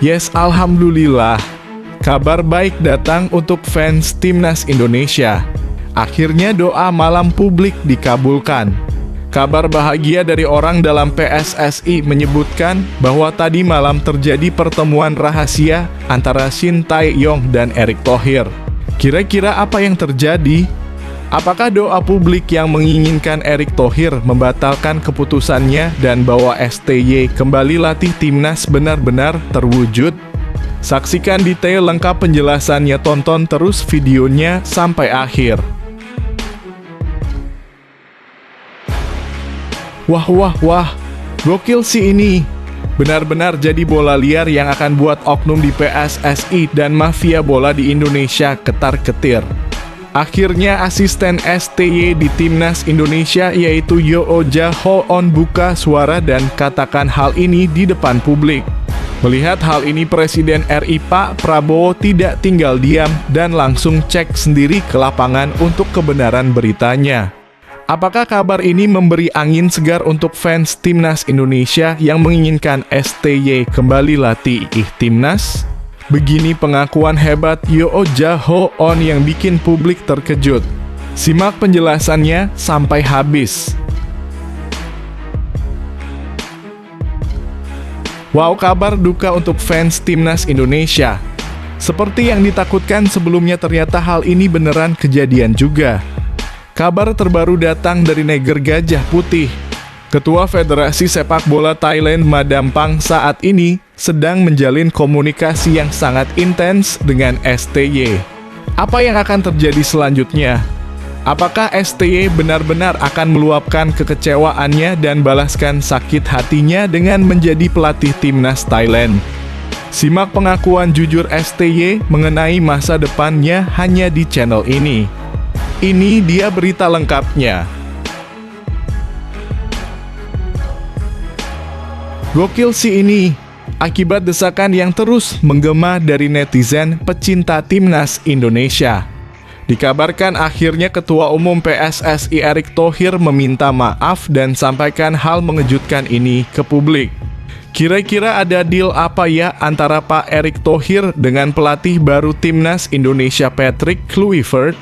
Yes, alhamdulillah. Kabar baik datang untuk fans Timnas Indonesia. Akhirnya doa malam publik dikabulkan. Kabar bahagia dari orang dalam PSSI menyebutkan bahwa tadi malam terjadi pertemuan rahasia antara Shin Tae-yong dan Erick Thohir. Kira-kira apa yang terjadi? Apakah doa publik yang menginginkan Erick Thohir membatalkan keputusannya dan bahwa STY kembali latih Timnas benar-benar terwujud? Saksikan detail lengkap penjelasannya, tonton terus videonya sampai akhir. Wah, gokil sih ini. Benar-benar jadi bola liar yang akan buat oknum di PSSI dan mafia bola di Indonesia ketar-ketir. Akhirnya asisten STY di Timnas Indonesia yaitu Yoo Ja-hoon buka suara dan katakan hal ini di depan publik. Melihat hal ini, Presiden RI Pak Prabowo tidak tinggal diam dan langsung cek sendiri ke lapangan untuk kebenaran beritanya. Apakah kabar ini memberi angin segar untuk fans Timnas Indonesia yang menginginkan STY kembali latih Timnas? Begini pengakuan hebat Yoo Ja-hoon yang bikin publik terkejut. Simak penjelasannya sampai habis. Wow, kabar duka untuk fans Timnas Indonesia. Seperti yang ditakutkan sebelumnya, ternyata hal ini beneran kejadian juga. Kabar terbaru datang dari Neger Gajah Putih. Ketua Federasi Sepak Bola Thailand Ma Dampang saat ini sedang menjalin komunikasi yang sangat intens dengan STY. Apa yang akan terjadi selanjutnya? Apakah STY benar-benar akan meluapkan kekecewaannya dan balaskan sakit hatinya dengan menjadi pelatih Timnas Thailand? Simak pengakuan jujur STY mengenai masa depannya hanya di channel ini. Ini dia berita lengkapnya. Gokil sih ini. Akibat desakan yang terus menggema dari netizen pecinta Timnas Indonesia. Dikabarkan akhirnya Ketua Umum PSSI Erick Thohir meminta maaf dan sampaikan hal mengejutkan ini ke publik. Kira-kira ada deal apa ya antara Pak Erick Thohir dengan pelatih baru Timnas Indonesia Patrick Kluivert?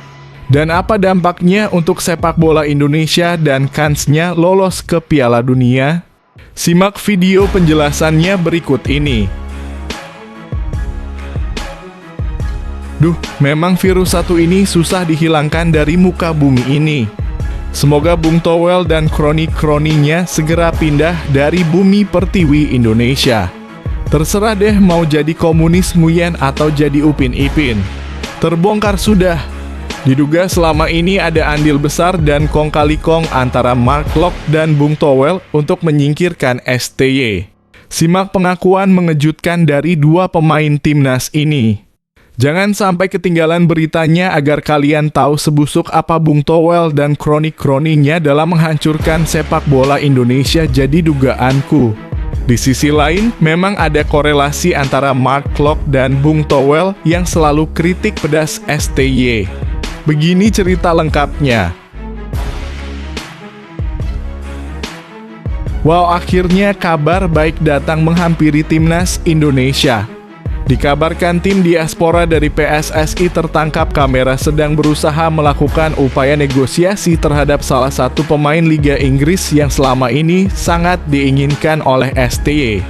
Dan apa dampaknya untuk sepak bola Indonesia dan kansnya lolos ke Piala Dunia? Simak video penjelasannya berikut ini. Duh, memang virus satu ini susah dihilangkan dari muka bumi ini. Semoga Bung Towel dan kroni-kroninya segera pindah dari bumi pertiwi Indonesia. Terserah deh mau jadi komunis Nguyen atau jadi Upin Ipin. Terbongkar sudah. Diduga selama ini ada andil besar dan kong kali kong antara Mark Locke dan Bung Towel untuk menyingkirkan STY. Simak pengakuan mengejutkan dari dua pemain Timnas ini. Jangan sampai ketinggalan beritanya agar kalian tahu sebusuk apa Bung Towel dan kroni-kroninya dalam menghancurkan sepak bola Indonesia, jadi dugaanku. Di sisi lain, memang ada korelasi antara Mark Locke dan Bung Towel yang selalu kritik pedas STY. Begini cerita lengkapnya. Wow, akhirnya kabar baik datang menghampiri Timnas Indonesia. Dikabarkan tim diaspora dari PSSI tertangkap kamera sedang berusaha melakukan upaya negosiasi terhadap salah satu pemain Liga Inggris yang selama ini sangat diinginkan oleh STY.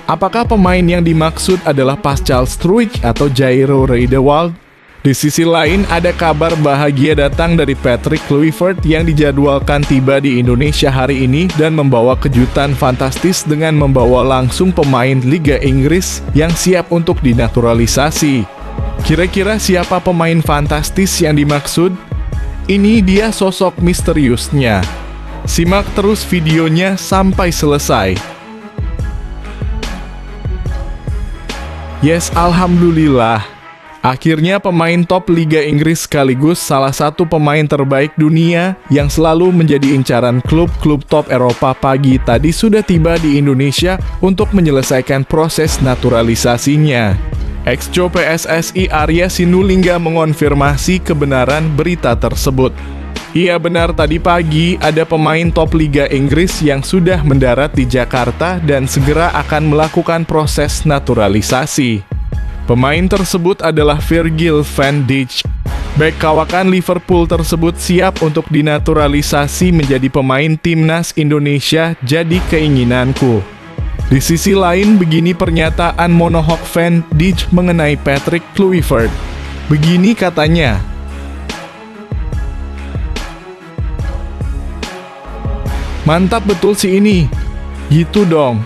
Apakah pemain yang dimaksud adalah Pascal Struijk atau Jairo Riedewald? Di sisi lain, ada kabar bahagia datang dari Patrick Kluivert yang dijadwalkan tiba di Indonesia hari ini dan membawa kejutan fantastis dengan membawa langsung pemain Liga Inggris yang siap untuk dinaturalisasi. Kira-kira siapa pemain fantastis yang dimaksud? Ini dia sosok misteriusnya. Simak terus videonya sampai selesai. Yes, alhamdulillah. Akhirnya pemain top Liga Inggris sekaligus salah satu pemain terbaik dunia yang selalu menjadi incaran klub-klub top Eropa pagi tadi sudah tiba di Indonesia untuk menyelesaikan proses naturalisasinya. Ex-Co PSSI Arya Sinulinga mengonfirmasi kebenaran berita tersebut. Iya benar, tadi pagi ada pemain top Liga Inggris yang sudah mendarat di Jakarta dan segera akan melakukan proses naturalisasi. Pemain tersebut adalah Virgil van Dijk. Bek kawakan Liverpool tersebut siap untuk dinaturalisasi menjadi pemain timnas Indonesia, jadi keinginanku. Di sisi lain, begini pernyataan monohok Van Dijk mengenai Patrick Kluivert. Begini katanya, "Mantap betul sih ini. Gitu dong.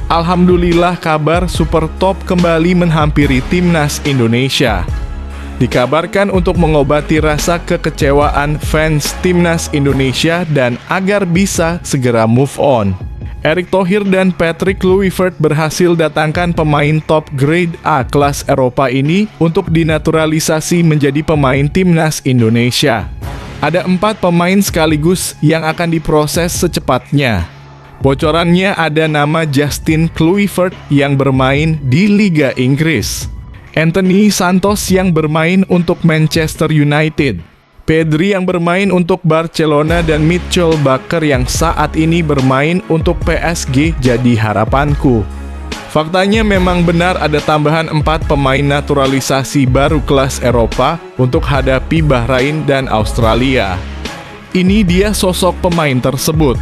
Alhamdulillah kabar super top kembali menghampiri timnas Indonesia." Dikabarkan untuk mengobati rasa kekecewaan fans timnas Indonesia dan agar bisa segera move on. Erick Thohir dan Patrick Kluivert berhasil datangkan pemain top grade A kelas Eropa ini untuk dinaturalisasi menjadi pemain timnas Indonesia. Ada 4 pemain sekaligus yang akan diproses secepatnya. Bocorannya ada nama Justin Kluivert yang bermain di Liga Inggris, Anthony Santos yang bermain untuk Manchester United, Pedri yang bermain untuk Barcelona, dan Mitchell Bakker yang saat ini bermain untuk PSG jadi harapanku. Faktanya memang benar ada tambahan 4 pemain naturalisasi baru kelas Eropa untuk hadapi Bahrain dan Australia. Ini dia sosok pemain tersebut.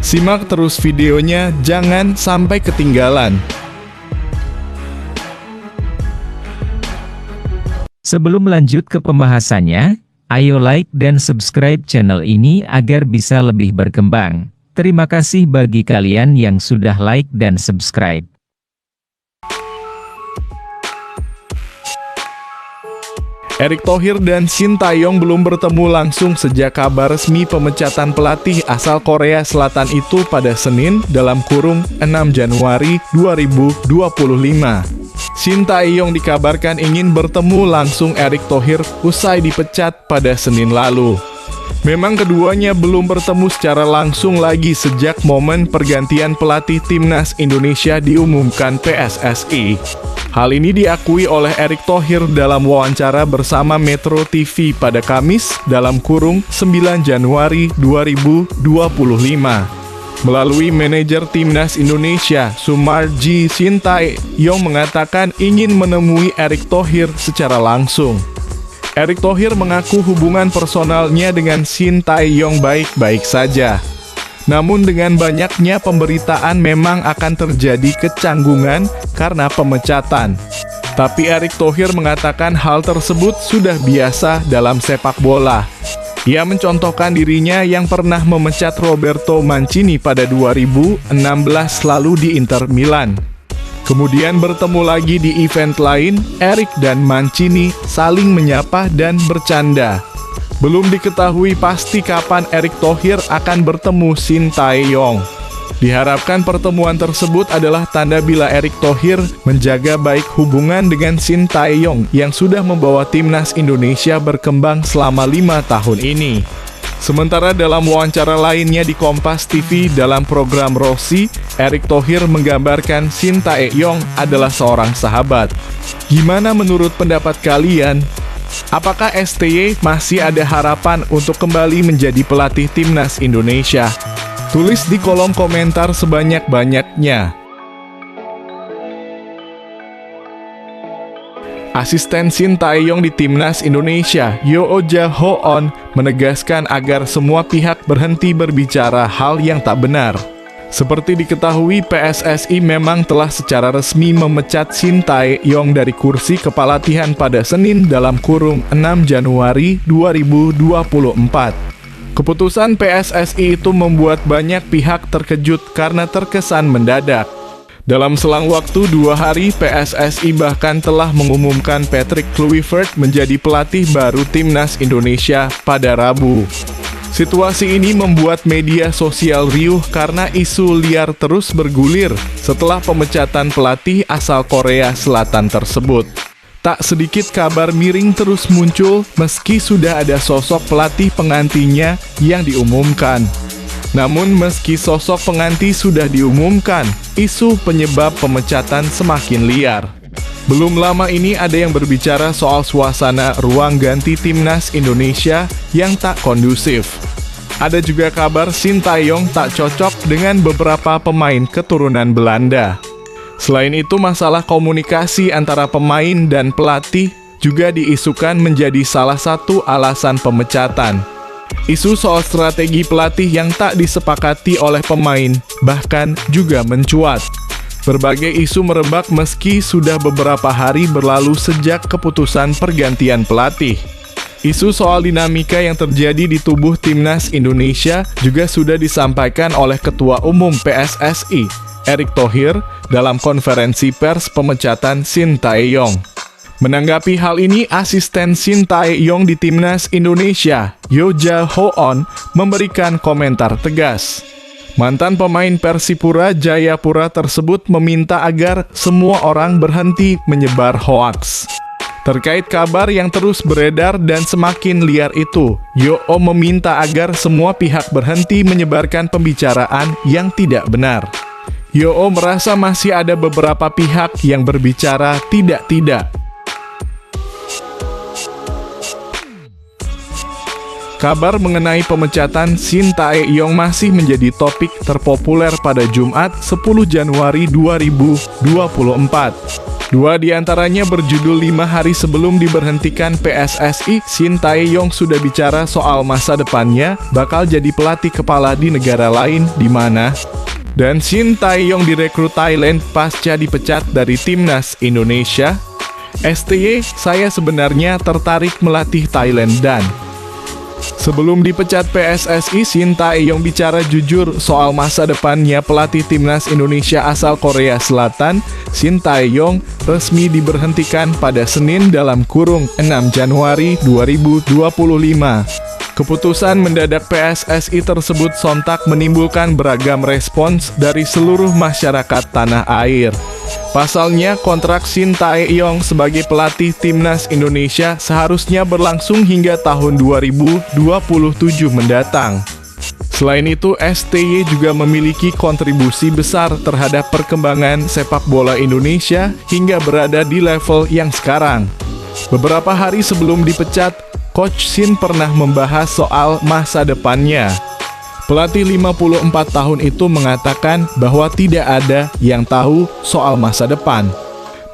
Simak terus videonya, jangan sampai ketinggalan. Sebelum lanjut ke pembahasannya, ayo like dan subscribe channel ini agar bisa lebih berkembang. Terima kasih bagi kalian yang sudah like dan subscribe. Erick Thohir dan Shin Tae-yong belum bertemu langsung sejak kabar resmi pemecatan pelatih asal Korea Selatan itu pada Senin (6 Januari 2025). Shin Tae-yong dikabarkan ingin bertemu langsung Erick Thohir usai dipecat pada Senin lalu. Memang keduanya belum bertemu secara langsung lagi sejak momen pergantian pelatih timnas Indonesia diumumkan PSSI. Hal ini diakui oleh Erick Thohir dalam wawancara bersama Metro TV pada Kamis (9 Januari 2025). Melalui manajer timnas Indonesia, Sumarji, Shin Tae-yong mengatakan ingin menemui Erick Thohir secara langsung. Erick Thohir mengaku hubungan personalnya dengan Shin Tae-yong baik-baik saja. Namun dengan banyaknya pemberitaan memang akan terjadi kecanggungan karena pemecatan. Tapi Erick Thohir mengatakan hal tersebut sudah biasa dalam sepak bola. Ia mencontohkan dirinya yang pernah memecat Roberto Mancini pada 2016 lalu di Inter Milan. Kemudian bertemu lagi di event lain, Erick dan Mancini saling menyapa dan bercanda. Belum diketahui pasti kapan Erick Thohir akan bertemu Shin Tae-yong. Diharapkan pertemuan tersebut adalah tanda bila Erick Thohir menjaga baik hubungan dengan Shin Tae-yong yang sudah membawa timnas Indonesia berkembang selama 5 tahun ini. Sementara dalam wawancara lainnya di Kompas TV dalam program Rossi, Erick Thohir menggambarkan Shin Tae-yong adalah seorang sahabat. Gimana menurut pendapat kalian? Apakah STY masih ada harapan untuk kembali menjadi pelatih timnas Indonesia? Tulis di kolom komentar sebanyak-banyaknya. Asisten Shin Tae-yong di timnas Indonesia, Yoo Ja-hoon, menegaskan agar semua pihak berhenti berbicara hal yang tak benar. Seperti diketahui, PSSI memang telah secara resmi memecat Shin Tae-yong dari kursi kepelatihan pada Senin (6 Januari 2024). Keputusan PSSI itu membuat banyak pihak terkejut karena terkesan mendadak. Dalam selang waktu 2 hari, PSSI bahkan telah mengumumkan Patrick Kluivert menjadi pelatih baru timnas Indonesia pada Rabu. Situasi ini membuat media sosial riuh karena isu liar terus bergulir setelah pemecatan pelatih asal Korea Selatan tersebut. Tak sedikit kabar miring terus muncul meski sudah ada sosok pelatih penggantinya yang diumumkan. Namun meski sosok pengganti sudah diumumkan, isu penyebab pemecatan semakin liar. Belum lama ini ada yang berbicara soal suasana ruang ganti timnas Indonesia yang tak kondusif. Ada juga kabar Sintayong tak cocok dengan beberapa pemain keturunan Belanda. Selain itu, masalah komunikasi antara pemain dan pelatih juga diisukan menjadi salah satu alasan pemecatan. Isu soal strategi pelatih yang tak disepakati oleh pemain bahkan juga mencuat. Berbagai isu merebak meski sudah beberapa hari berlalu sejak keputusan pergantian pelatih. Isu soal dinamika yang terjadi di tubuh timnas Indonesia juga sudah disampaikan oleh Ketua Umum PSSI, Erick Thohir, dalam konferensi pers pemecatan Sintayong. Menanggapi hal ini, asisten Sintayong di timnas Indonesia, Yoja Hoon, memberikan komentar tegas. Mantan pemain Persipura Jayapura tersebut meminta agar semua orang berhenti menyebar hoaks. Terkait kabar yang terus beredar dan semakin liar itu, Yo meminta agar semua pihak berhenti menyebarkan pembicaraan yang tidak benar. Yo merasa masih ada beberapa pihak yang berbicara tidak-tidak. Kabar mengenai pemecatan Sintayong masih menjadi topik terpopuler pada Jumat 10 Januari 2024. Dua diantaranya berjudul 5 hari sebelum diberhentikan PSSI, Sintayong sudah bicara soal masa depannya bakal jadi pelatih kepala di negara lain di mana. Dan Sintayong direkrut Thailand pasca dipecat dari timnas Indonesia. STY, saya sebenarnya tertarik melatih Thailand dan sebelum dipecat PSSI, Sintayong bicara jujur soal masa depannya pelatih timnas Indonesia asal Korea Selatan. Sintayong resmi diberhentikan pada Senin dalam kurung 6 Januari 2025. Keputusan mendadak PSSI tersebut sontak menimbulkan beragam respons dari seluruh masyarakat tanah air. Pasalnya, kontrak Sintayong sebagai pelatih timnas Indonesia seharusnya berlangsung hingga tahun 2027 mendatang. Selain itu, STY juga memiliki kontribusi besar terhadap perkembangan sepak bola Indonesia hingga berada di level yang sekarang. Beberapa hari sebelum dipecat, Coach Sin pernah membahas soal masa depannya. Pelatih 54 tahun itu mengatakan bahwa tidak ada yang tahu soal masa depan.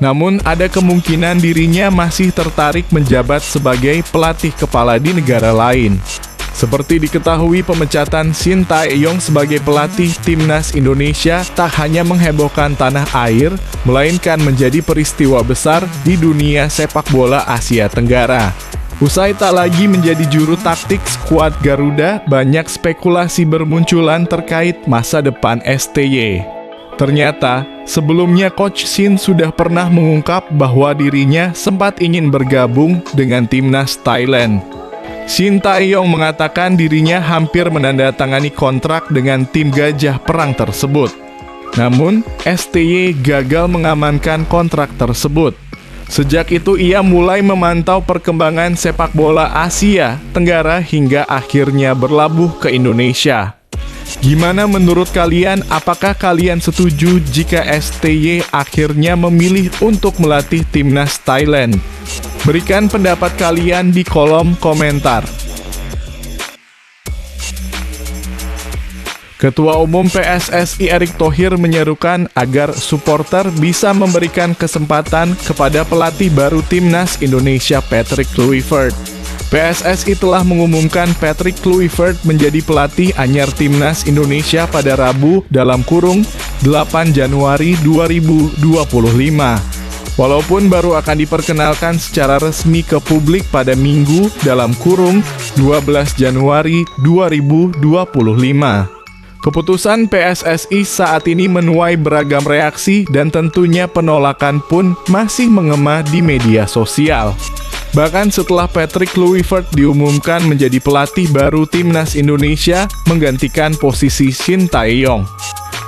Namun, ada kemungkinan dirinya masih tertarik menjabat sebagai pelatih kepala di negara lain. Seperti diketahui, pemecatan Sintayong sebagai pelatih timnas Indonesia tak hanya menghebohkan tanah air, melainkan menjadi peristiwa besar di dunia sepak bola Asia Tenggara. Usai tak lagi menjadi juru taktik skuad Garuda, banyak spekulasi bermunculan terkait masa depan STY. Ternyata, sebelumnya Coach Sin sudah pernah mengungkap bahwa dirinya sempat ingin bergabung dengan timnas Thailand. Sintayong mengatakan dirinya hampir menandatangani kontrak dengan tim Gajah Perang tersebut. Namun, STY gagal mengamankan kontrak tersebut. Sejak itu ia mulai memantau perkembangan sepak bola Asia Tenggara hingga akhirnya berlabuh ke Indonesia. Gimana menurut kalian? Apakah kalian setuju jika STY akhirnya memilih untuk melatih timnas Thailand? Berikan pendapat kalian di kolom komentar. Ketua Umum PSSI Erick Thohir menyerukan agar supporter bisa memberikan kesempatan kepada pelatih baru timnas Indonesia Patrick Kluivert. PSSI telah mengumumkan Patrick Kluivert menjadi pelatih anyar timnas Indonesia pada Rabu dalam kurung 8 Januari 2025. Walaupun baru akan diperkenalkan secara resmi ke publik pada Minggu dalam kurung 12 Januari 2025. Keputusan PSSI saat ini menuai beragam reaksi dan tentunya penolakan pun masih mengema di media sosial. Bahkan setelah Patrick Kluivert diumumkan menjadi pelatih baru timnas Indonesia menggantikan posisi Sintayong.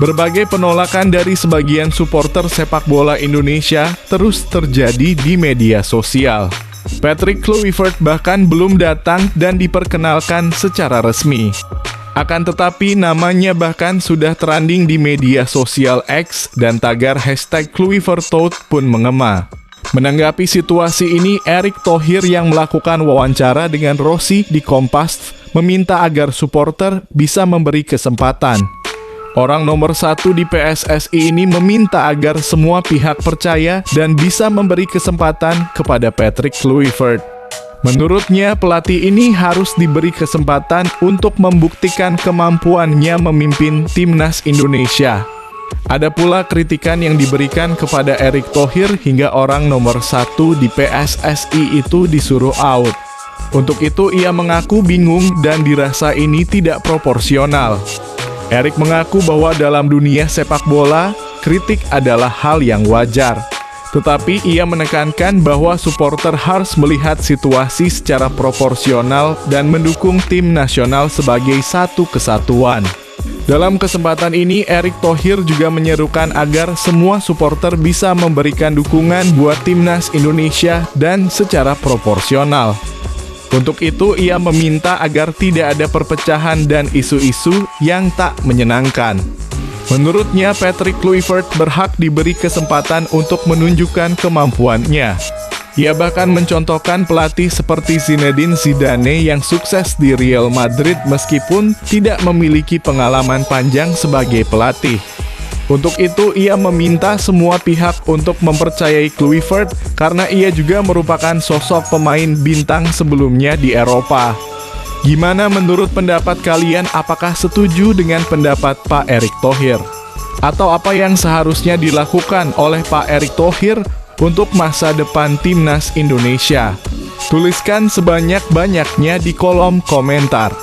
Berbagai penolakan dari sebagian supporter sepak bola Indonesia terus terjadi di media sosial. Patrick Kluivert bahkan belum datang dan diperkenalkan secara resmi. Akan tetapi namanya bahkan sudah trending di media sosial X dan tagar hashtag #KluivertTout pun mengema. Menanggapi situasi ini, Erick Thohir yang melakukan wawancara dengan Rossi di Kompas meminta agar supporter bisa memberi kesempatan. Orang nomor 1 di PSSI ini meminta agar semua pihak percaya dan bisa memberi kesempatan kepada Patrick Kluivert. Menurutnya, pelatih ini harus diberi kesempatan untuk membuktikan kemampuannya memimpin timnas Indonesia. Ada pula kritikan yang diberikan kepada Erick Thohir hingga orang nomor 1 di PSSI itu disuruh out. Untuk itu ia mengaku bingung dan dirasa ini tidak proporsional. Erick mengaku bahwa dalam dunia sepak bola, kritik adalah hal yang wajar. Tetapi ia menekankan bahwa supporter harus melihat situasi secara proporsional dan mendukung tim nasional sebagai satu kesatuan. Dalam kesempatan ini, Erick Thohir juga menyerukan agar semua supporter bisa memberikan dukungan buat timnas Indonesia dan secara proporsional. Untuk itu, ia meminta agar tidak ada perpecahan dan isu-isu yang tak menyenangkan. Menurutnya, Patrick Kluivert berhak diberi kesempatan untuk menunjukkan kemampuannya. Ia bahkan mencontohkan pelatih seperti Zinedine Zidane yang sukses di Real Madrid meskipun tidak memiliki pengalaman panjang sebagai pelatih. Untuk itu, ia meminta semua pihak untuk mempercayai Kluivert karena ia juga merupakan sosok pemain bintang sebelumnya di Eropa. Gimana menurut pendapat kalian? Apakah setuju dengan pendapat Pak Erick Thohir? Atau apa yang seharusnya dilakukan oleh Pak Erick Thohir untuk masa depan timnas Indonesia? Tuliskan sebanyak-banyaknya di kolom komentar.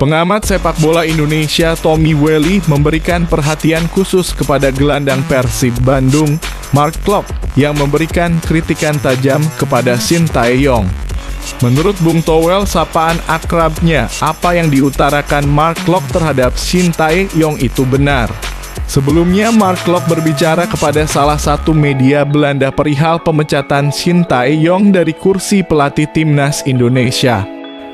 Pengamat sepak bola Indonesia Tommy Welly memberikan perhatian khusus kepada gelandang Persib Bandung, Mark Klok, yang memberikan kritikan tajam kepada Shin Tae-yong. Menurut Bung Towel, sapaan akrabnya, apa yang diutarakan Mark Klok terhadap Shin Tae-yong itu benar. Sebelumnya, Mark Klok berbicara kepada salah satu media Belanda perihal pemecatan Shin Tae-yong dari kursi pelatih timnas Indonesia.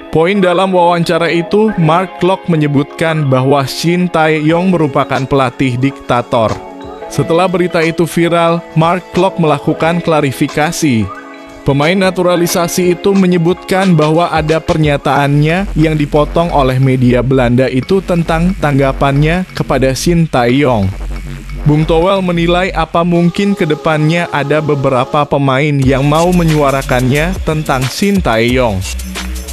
Poin dalam wawancara itu, Mark Klok menyebutkan bahwa Shin Tae-yong merupakan pelatih diktator. Setelah berita itu viral, Mark Klok melakukan klarifikasi. Pemain naturalisasi itu menyebutkan bahwa ada pernyataannya yang dipotong oleh media Belanda itu tentang tanggapannya kepada Shin Tae-yong. Bung Towel menilai apa mungkin ke depannya ada beberapa pemain yang mau menyuarakannya tentang Shin Tae-yong.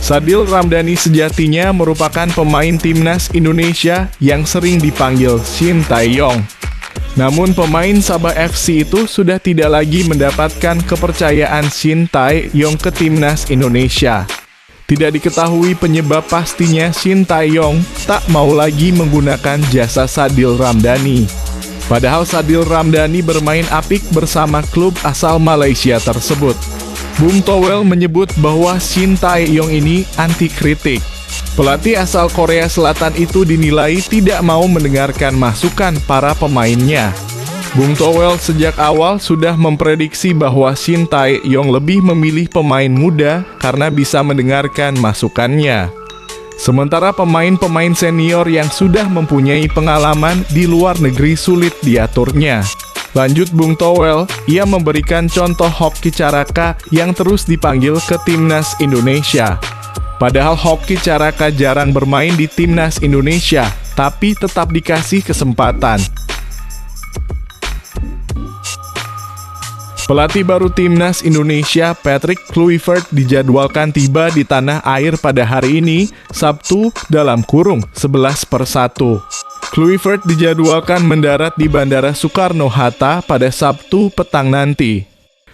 Sadil Ramdhani sejatinya merupakan pemain timnas Indonesia yang sering dipanggil Shin Tae-yong. Namun pemain Sabah FC itu sudah tidak lagi mendapatkan kepercayaan Shin Tae-yong ke timnas Indonesia. Tidak diketahui penyebab pastinya Shin Tae-yong tak mau lagi menggunakan jasa Sadil Ramdhani. Padahal Sadil Ramdhani bermain apik bersama klub asal Malaysia tersebut. Bung Towel menyebut bahwa Shin Tae-yong ini anti kritik. Pelatih asal Korea Selatan itu dinilai tidak mau mendengarkan masukan para pemainnya. Bung Towel sejak awal sudah memprediksi bahwa Shin Tae-yong lebih memilih pemain muda karena bisa mendengarkan masukannya. Sementara pemain-pemain senior yang sudah mempunyai pengalaman di luar negeri sulit diaturnya. Lanjut Bung Towel, ia memberikan contoh Hoki Caraka yang terus dipanggil ke timnas Indonesia. Padahal Hoki Caraka jarang bermain di timnas Indonesia, tapi tetap dikasih kesempatan. Pelatih baru timnas Indonesia, Patrick Kluivert, dijadwalkan tiba di tanah air pada hari ini, Sabtu, dalam kurung 11/1. Kluivert dijadwalkan mendarat di Bandara Soekarno-Hatta pada Sabtu petang nanti.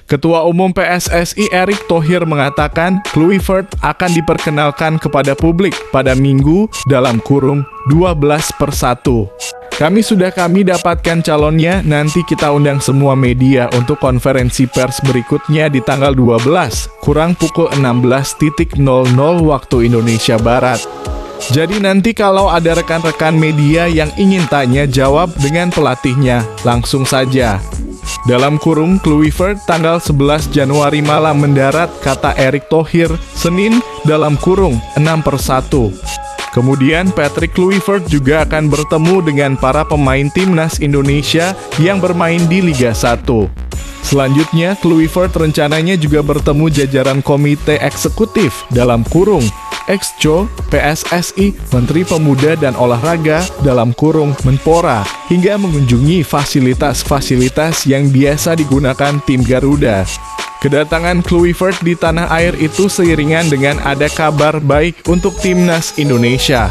Ketua Umum PSSI Erick Thohir mengatakan Kluivert akan diperkenalkan kepada publik pada Minggu dalam kurung 12/1. Kami dapatkan calonnya, nanti kita undang semua media untuk konferensi pers berikutnya di tanggal 12, kurang pukul 16.00 waktu Indonesia Barat. Jadi nanti kalau ada rekan-rekan media yang ingin tanya jawab dengan pelatihnya, langsung saja. Dalam kurung, Kluivert tanggal 11 Januari malam mendarat, kata Erick Thohir, Senin dalam kurung 6/1. Kemudian Patrick Kluivert juga akan bertemu dengan para pemain timnas Indonesia yang bermain di Liga 1. Selanjutnya, Kluivert rencananya juga bertemu jajaran Komite Eksekutif dalam kurung Exco, PSSI, Menteri Pemuda dan Olahraga dalam kurung Menpora, hingga mengunjungi fasilitas-fasilitas yang biasa digunakan tim Garuda. Kedatangan Kluivert di tanah air itu seiringan dengan ada kabar baik untuk timnas Indonesia.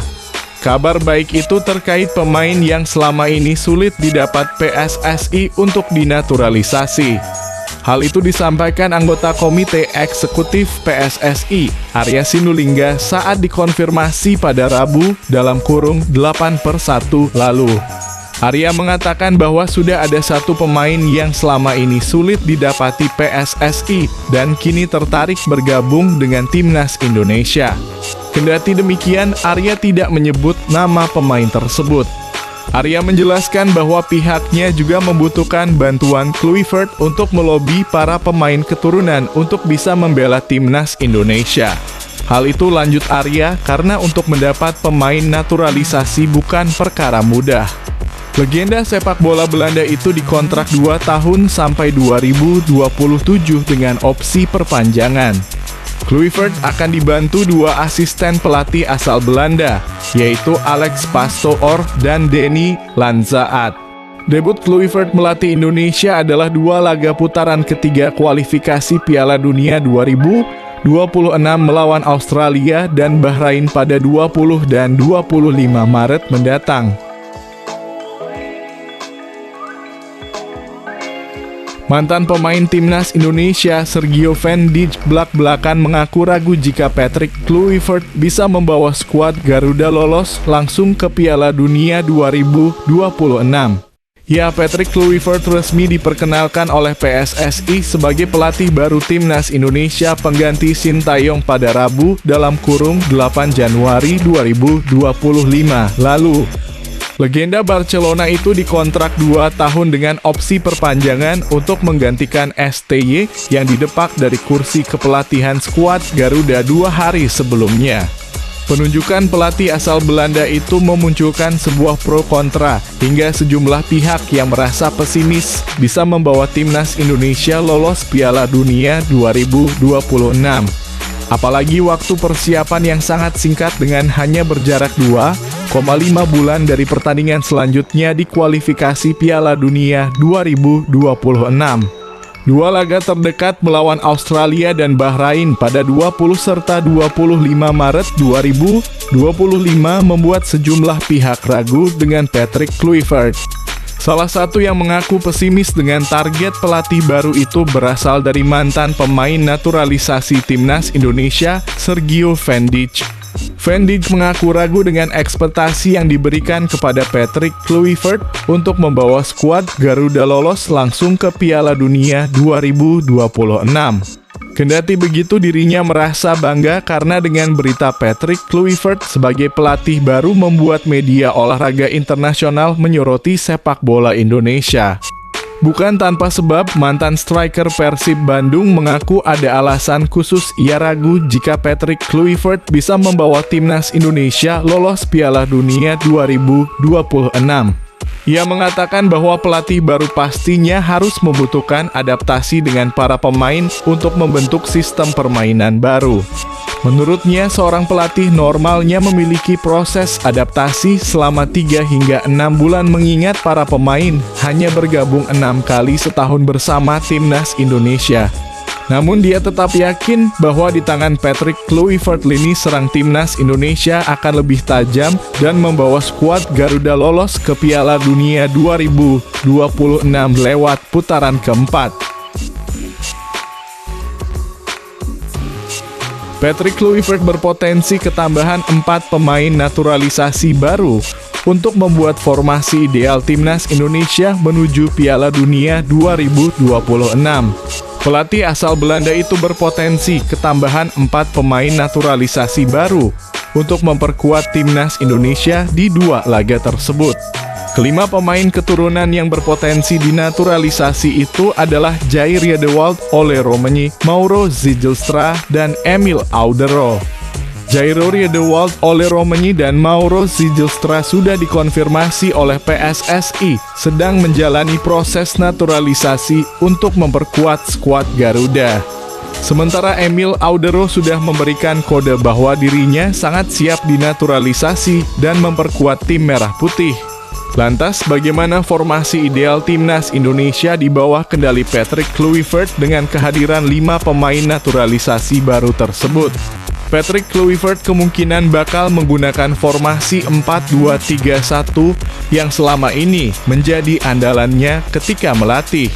Kabar baik itu terkait pemain yang selama ini sulit didapat PSSI untuk dinaturalisasi. Hal itu disampaikan anggota Komite Eksekutif PSSI, Arya Sinulinga, saat dikonfirmasi pada Rabu dalam kurung 8/1 lalu. Arya mengatakan bahwa sudah ada satu pemain yang selama ini sulit didapati PSSI dan kini tertarik bergabung dengan timnas Indonesia. Kendati demikian, Arya tidak menyebut nama pemain tersebut. Arya menjelaskan bahwa pihaknya juga membutuhkan bantuan Kluivert untuk melobi para pemain keturunan untuk bisa membela timnas Indonesia. Hal itu, lanjut Arya, karena untuk mendapat pemain naturalisasi bukan perkara mudah. Legenda sepak bola Belanda itu dikontrak 2 tahun sampai 2027 dengan opsi perpanjangan. Kluivert akan dibantu 2 asisten pelatih asal Belanda, yaitu Alex Pastoor dan Denny Lanzaat. Debut Kluivert melatih Indonesia adalah 2 laga putaran ketiga kualifikasi Piala Dunia 2026 melawan Australia dan Bahrain pada 20 dan 25 Maret mendatang. Mantan pemain timnas Indonesia Sergio Van Dijk belak-belakan mengaku ragu jika Patrick Kluivert bisa membawa skuad Garuda lolos langsung ke Piala Dunia 2026. Ya, Patrick Kluivert resmi diperkenalkan oleh PSSI sebagai pelatih baru timnas Indonesia pengganti Sintayong pada Rabu dalam kurung 8 Januari 2025 lalu. Legenda Barcelona itu dikontrak 2 tahun dengan opsi perpanjangan untuk menggantikan STY yang didepak dari kursi kepelatihan skuad Garuda 2 hari sebelumnya. Penunjukan pelatih asal Belanda itu memunculkan sebuah pro kontra hingga sejumlah pihak yang merasa pesimis bisa membawa timnas Indonesia lolos Piala Dunia 2026. Apalagi waktu persiapan yang sangat singkat dengan hanya berjarak 2,5 bulan dari pertandingan selanjutnya di kualifikasi Piala Dunia 2026. 2 laga terdekat melawan Australia dan Bahrain pada 20 serta 25 Maret 2025 membuat sejumlah pihak ragu dengan Patrick Kluivert. Salah satu yang mengaku pesimis dengan target pelatih baru itu berasal dari mantan pemain naturalisasi timnas Indonesia, Sergio Van Dijk. Van Dijk mengaku ragu dengan ekspektasi yang diberikan kepada Patrick Kluivert untuk membawa skuad Garuda lolos langsung ke Piala Dunia 2026. Kendati begitu, dirinya merasa bangga karena dengan berita Patrick Kluivert sebagai pelatih baru membuat media olahraga internasional menyoroti sepak bola Indonesia. Bukan tanpa sebab, mantan striker Persib Bandung mengaku ada alasan khusus ia ragu jika Patrick Kluivert bisa membawa timnas Indonesia lolos Piala Dunia 2026. Ia mengatakan bahwa pelatih baru pastinya harus membutuhkan adaptasi dengan para pemain untuk membentuk sistem permainan baru. Menurutnya, seorang pelatih normalnya memiliki proses adaptasi selama 3 hingga 6 bulan mengingat para pemain hanya bergabung 6 kali setahun bersama timnas Indonesia. Namun dia tetap yakin bahwa di tangan Patrick Kluivert lini serang timnas Indonesia akan lebih tajam dan membawa skuad Garuda lolos ke Piala Dunia 2026 lewat putaran keempat. Patrick Kluivert berpotensi ketambahan 4 pemain naturalisasi baru untuk membuat formasi ideal timnas Indonesia menuju Piala Dunia 2026. Pelatih asal Belanda itu berpotensi ketambahan 4 pemain naturalisasi baru untuk memperkuat timnas Indonesia di 2 laga tersebut. Kelima pemain keturunan yang berpotensi dinaturalisasi itu adalah Jair Riedewald, Ole Roemeny, Mauro Zijlstra, dan Emil Audero. Jairo Riedewald, Ole Romenyi, dan Mauro Zijlstra sudah dikonfirmasi oleh PSSI sedang menjalani proses naturalisasi untuk memperkuat skuad Garuda. Sementara Emil Audero sudah memberikan kode bahwa dirinya sangat siap dinaturalisasi dan memperkuat tim Merah Putih. Lantas, bagaimana formasi ideal timnas Indonesia di bawah kendali Patrick Kluivert dengan kehadiran 5 pemain naturalisasi baru tersebut? Patrick Kluivert kemungkinan bakal menggunakan formasi 4-2-3-1 yang selama ini menjadi andalannya ketika melatih.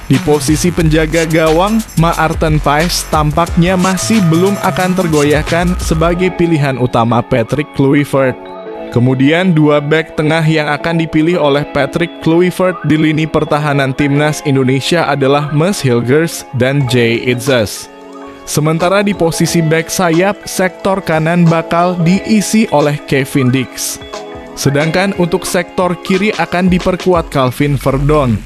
Di posisi penjaga gawang, Maarten Paes tampaknya masih belum akan tergoyahkan sebagai pilihan utama Patrick Kluivert. Kemudian 2 bek tengah yang akan dipilih oleh Patrick Kluivert di lini pertahanan timnas Indonesia adalah Mads Hilgers dan Jay Itzes. Sementara di posisi bek sayap, sektor kanan bakal diisi oleh Kevin Dix. Sedangkan untuk sektor kiri akan diperkuat Calvin Verdon.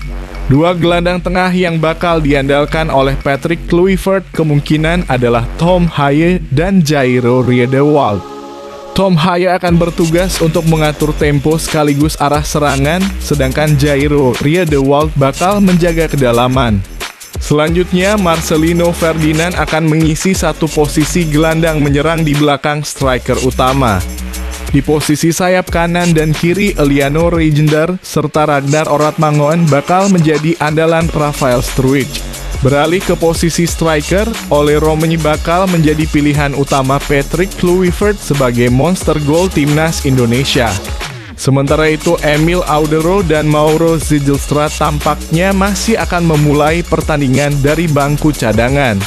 2 gelandang tengah yang bakal diandalkan oleh Patrick Kluivert kemungkinan adalah Tom Haye dan Jairo Riedewald. Tom Haye akan bertugas untuk mengatur tempo sekaligus arah serangan, sedangkan Jairo Riedewald bakal menjaga kedalaman. Selanjutnya, Marcelino Ferdinand akan mengisi satu posisi gelandang menyerang di belakang striker utama. Di posisi sayap kanan dan kiri, Eliano Reijender serta Ragnar Oratmangoen bakal menjadi andalan Rafael Struijk. Beralih ke posisi striker, Ole Romenyi bakal menjadi pilihan utama Patrick Kluivert sebagai monster gol timnas Indonesia. Sementara itu, Emil Audero dan Mauro Zijlstra tampaknya masih akan memulai pertandingan dari bangku cadangan.